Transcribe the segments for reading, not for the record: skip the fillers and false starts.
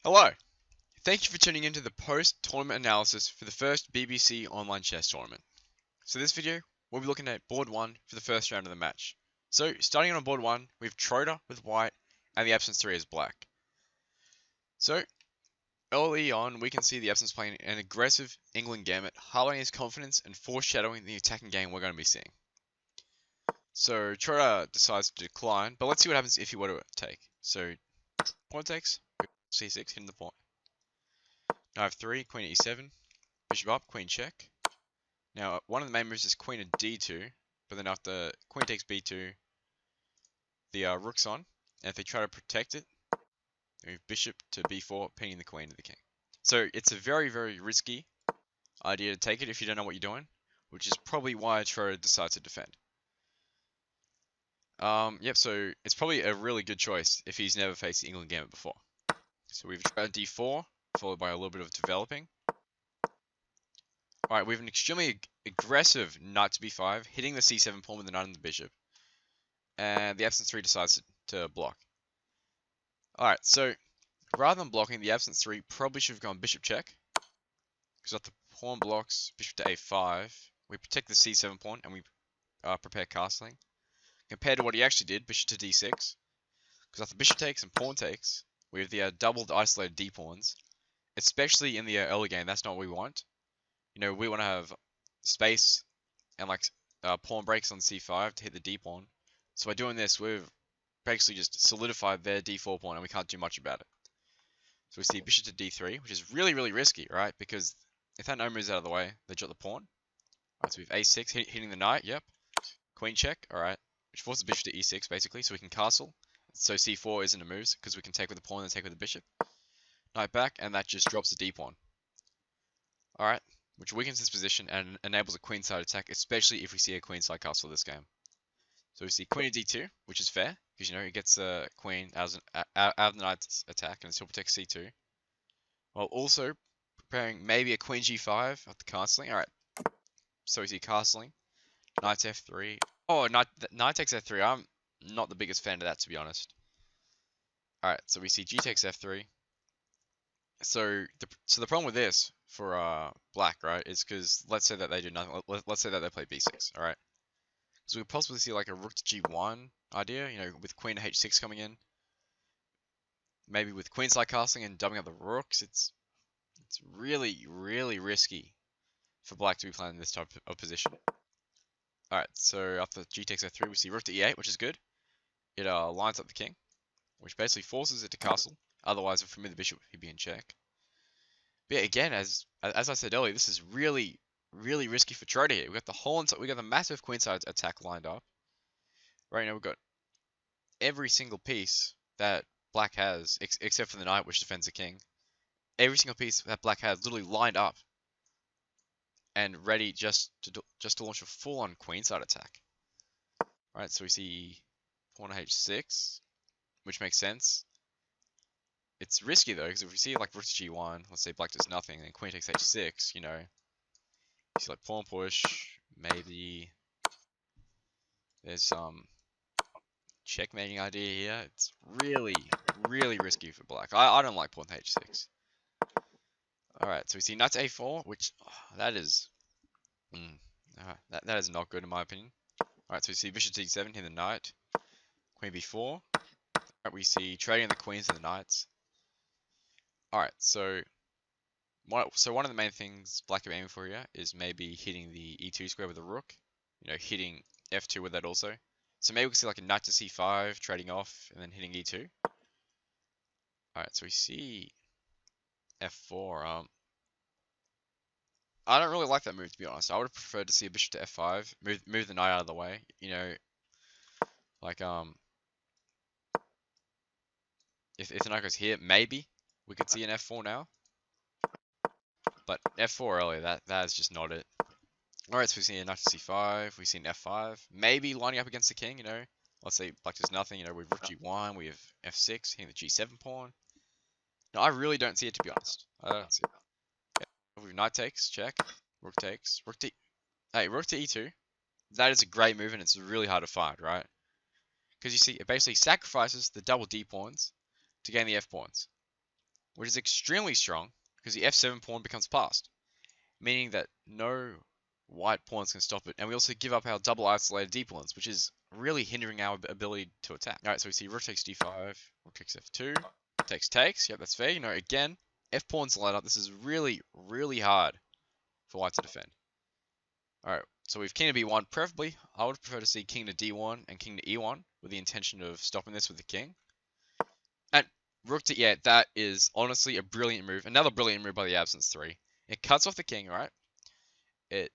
Hello! Thank you for tuning into the post-tournament analysis for the first BBC Online Chess Tournament. So this video, we'll be looking at board 1 for the first round of the match. So starting on board 1, we have Trotter with white, and the absence 3 is black. So early on, we can see the absence playing an aggressive England gambit, highlighting his confidence and foreshadowing the attacking game we're going to be seeing. So Trotter decides to decline, but let's see what happens if he were to take. So pawn takes, c6, hitting the pawn. Knight f3, queen at e7, bishop up, queen check. Now, one of the main moves is queen at d2, but then after queen takes b2, the rook's on, and if they try to protect it, they move bishop to b4, pinning the queen to the king. So it's a very, very risky idea to take it if you don't know what you're doing, which is probably why Trotter decides to defend. So it's probably a really good choice if he's never faced the England gambit before. So we've tried d4, followed by a little bit of developing. Alright, we have an extremely aggressive knight to b5, hitting the c7 pawn with the knight and the bishop. And the absence 3 decides to block. Alright, so rather than blocking, the absence 3 probably should have gone bishop check. Because after pawn blocks, bishop to a5, we protect the c7 pawn and we prepare castling. Compared to what he actually did, bishop to d6. Because after bishop takes and pawn takes, we have the doubled isolated d pawns. Especially in the early game, that's not what we want. You know, we want to have space and like pawn breaks on c5 to hit the d pawn. So by doing this, we've basically just solidified their d4 pawn and we can't do much about it. So we see bishop to d3, which is really, really risky, right? Because if that no moves out of the way, they drop the pawn. Alright, so we have a6 hitting the knight, yep. Queen check, alright. Which forces bishop to e6 basically, so we can castle. So c4 isn't a move, because we can take with the pawn and take with the bishop. Knight back, and that just drops the d pawn. Alright, which weakens this position and enables a queenside attack, especially if we see a queenside castle this game. So we see queen at d2, which is fair, because you know it gets the queen out of the knight's attack and it still protects c2. While also preparing maybe a queen g5 after castling. Alright, so we see castling, knight f3. Oh, knight takes f3. I'm not the biggest fan of that, to be honest. Alright, so we see g takes f3. So the problem with this for black, right, is because let's say that they do nothing. Let's say that they play b6, all right. So we could possibly see like a rook to g1 idea, you know, with queen to h6 coming in. Maybe with queenside castling and dumping up the rooks. It's really, really risky for black to be playing this type of position. All right, so after g takes f3, we see rook to e8, which is good. It lines up the king, which basically forces it to castle. Otherwise, if we move the bishop, he'd be in check. But yeah, again, as I said earlier, this is really, really risky for Trotter here. We got the massive queenside attack lined up. Right now, we've got every single piece that black has, except for the knight, which defends the king. Every single piece that black has literally lined up and ready just to launch a full-on queenside attack. Right, so we see pawn h6, which makes sense. It's risky though, because if we see like rook to g1, let's say black does nothing, and queen takes h6, you know, you see like pawn push, maybe there's some checkmating idea here. It's really, really risky for black. I don't like pawn h6. Alright, so we see knight to a4, which that is that is not good in my opinion. Alright, so we see bishop to d7 here, the knight, queen b4. Alright, we see trading the queens and the knights. Alright, so one of the main things black are aiming for here is maybe hitting the e2 square with a rook. You know, hitting f2 with that also. So maybe we can see like a knight to c5 trading off and then hitting e2. Alright, so we see f4. I don't really like that move, to be honest. I would have preferred to see a bishop to f5, move the knight out of the way. You know, like if the knight goes here, maybe we could see an f4 now. But f4 earlier, that is just not it. Alright, so we see a knight to c5, we see an f5, maybe lining up against the king, you know. Let's say black does nothing, you know, we have rook g1, we have f6, hitting the g7 pawn. No, I really don't see it, to be honest. I don't see it. Yeah. We have knight takes, check. Rook takes, rook to e2. That is a great move and it's really hard to find, right? Because you see, it basically sacrifices the double d pawns to gain the f pawns. which is extremely strong because the f7 pawn becomes passed, meaning that no white pawns can stop it. And we also give up our double isolated d pawns, which is really hindering our ability to attack. Alright, so we see rook takes d5, rook takes f2, takes. Yep, that's fair. You know, again, f pawns light up. This is really, really hard for white to defend. Alright, so we've king to b1. Preferably, I would prefer to see king to d1 and king to e1 with the intention of stopping this with the king. And rook to, yeah, that is honestly a brilliant move. Another brilliant move by the absence 3. It cuts off the king, right? It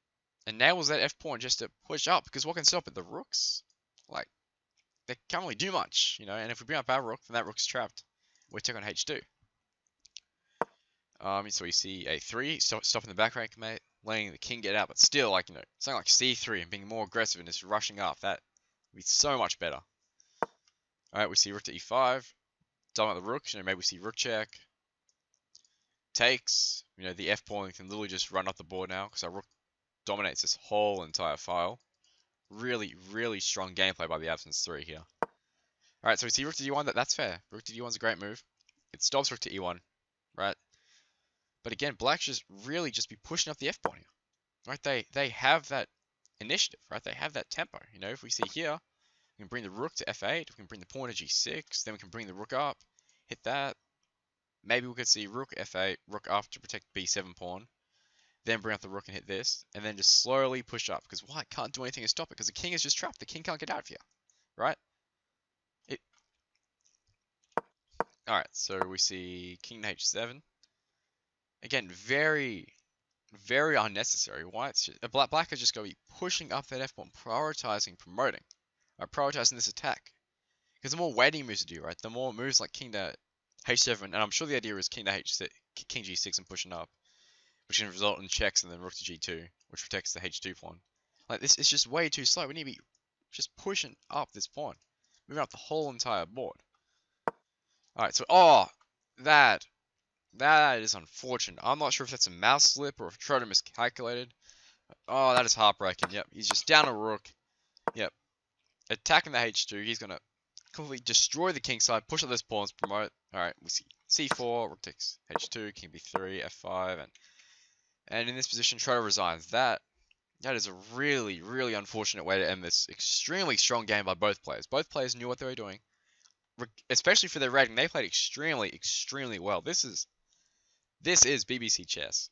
enables that f pawn just to push up, because what can stop it? The rooks? Like, they can't really do much, you know, and if we bring up our rook, then that rook's trapped. We take on h2. So we see a3, stopping the back rank, mate, letting the king get out, but still, like, you know, something like c3 and being more aggressive and just rushing up, that would be so much better. Alright, we see rook to e5, dominate the rook, you know, maybe we see rook check, takes, you know, the f pawn can literally just run up the board now, because our rook dominates this whole entire file. Really, really strong gameplay by the absence 3 here. Alright, so we see rook to d1, that's fair. Rook to d1 is a great move. It stops rook to e1, right? But again, black should really just be pushing up the f pawn here, right? They have that initiative, right? They have that tempo. You know, if we see here, we can bring the rook to f8, we can bring the pawn to g6, then we can bring the rook up, hit that. Maybe we could see rook f8, rook up to protect b7 pawn, then bring up the rook and hit this, and then just slowly push up, because white can't do anything to stop it, because the king is just trapped. The king can't get out of here, right? Alright, so we see king to h7. Again, very, very unnecessary. White's black is just going to be pushing up that f pawn, prioritizing, promoting, prioritizing this attack. Because the more waiting moves to do, right, the more moves like king to h7, and I'm sure the idea is king to h6, king g6 and pushing up, which can result in checks and then rook to g2, which protects the h2 pawn. Like this, it's just way too slow. We need to be just pushing up this pawn, moving up the whole entire board. Alright, so that is unfortunate. I'm not sure if that's a mouse slip or if Schroeder miscalculated. Oh, that is heartbreaking. Yep, he's just down a rook. Yep. Attacking the h2, he's going to completely destroy the king side, push up those pawns, promote. Alright, we see c4, rook takes h2, king b3, f5, and in this position, Schroeder resigns. That is a really, really unfortunate way to end this extremely strong game by both players. Both players knew what they were doing. Especially for their rating, they played extremely, extremely well. This is BBC chess.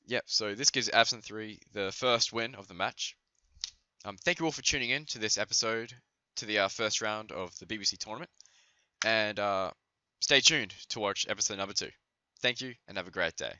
Yep, so this gives Absent 3 the first win of the match. Thank you all for tuning in to this episode, to the first round of the BBC tournament. And stay tuned to watch episode number 2. Thank you, and have a great day.